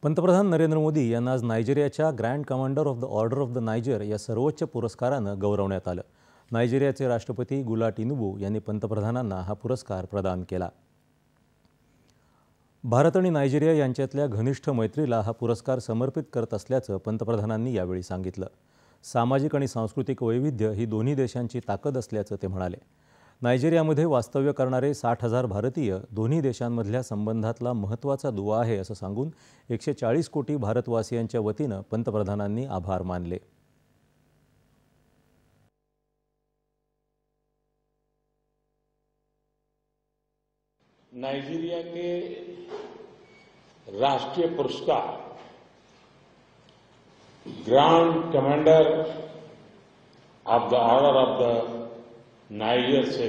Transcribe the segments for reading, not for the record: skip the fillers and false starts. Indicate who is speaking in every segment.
Speaker 1: पंतप्रधान नरेंद्र मोदी यांना आज नायजेरियाच्या grand commander of the order of the Niger या सर्वोच्च पुरस्कारानं गौरवण्यात आलं। नायजेरियाचे राष्ट्रपती गुला टिनुबू यांनी पंतप्रधानांना हा पुरस्कार प्रदान केला। भारत आणि नायजेरिया यांच्यातल्या घनिष्ठ मैत्रीला हा पुरस्कार समर्पित करत असल्याचं पंतप्रधानांनी यावेळी सांगितलं। सामाजिक आणि सांस्कृतिक वैविध्य ही दोन्ही देशांची ताकद असल्याचं ते म्हणाले। नायजेरियामध्ये वास्तव्य करणारे 60,000 भारतीय दोन्ही देशांमधल्या संबंधातला महत्त्वाचा दुवा आहे असं सांगून 140 कोटी भारतवासियांच्या वतीनं पंतप्रधानांनी आभार मानले।
Speaker 2: नाइजीरिया के राष्ट्रीय पुरस्कार grand commander of the order of the niger से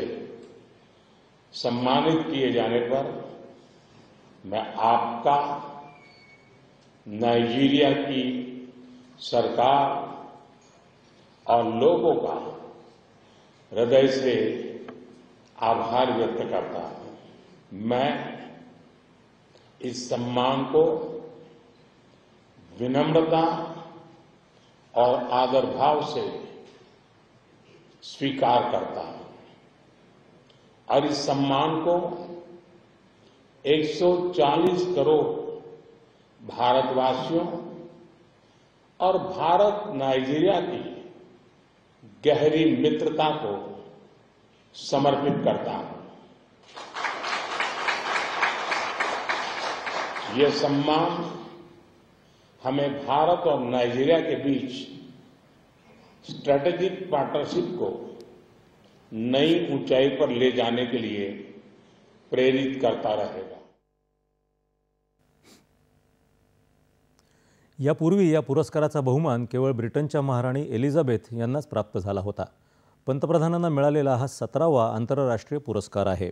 Speaker 2: सम्मानित किए जाने पर मैं आपका, नाइजीरिया की सरकार और लोगों का हृदय से आभार व्यक्त करता हूं। मैं इस सम्मान को विनम्रता और आदर भाव से स्वीकार करता हूं और इस सम्मान को 140 करोड़ भारतवासियों और भारत नाइजीरिया की गहरी मित्रता को समर्पित करता हूं। यह सम्मान हमें भारत और नाइजीरिया के बीच स्ट्रैटेजिक पार्टनरशिप को नई ऊंचाई पर ले जाने के लिए प्रेरित करता रहेगा।
Speaker 1: यापूर्वी या पुरस्काराचा बहुमान केवळ ब्रिटनच्या महाराणी एलिझाबेथ यांनाच प्राप्त झाला होता। पंतप्रधानांना मिळालेला हा 17वा आंतरराष्ट्रीय पुरस्कार आहे।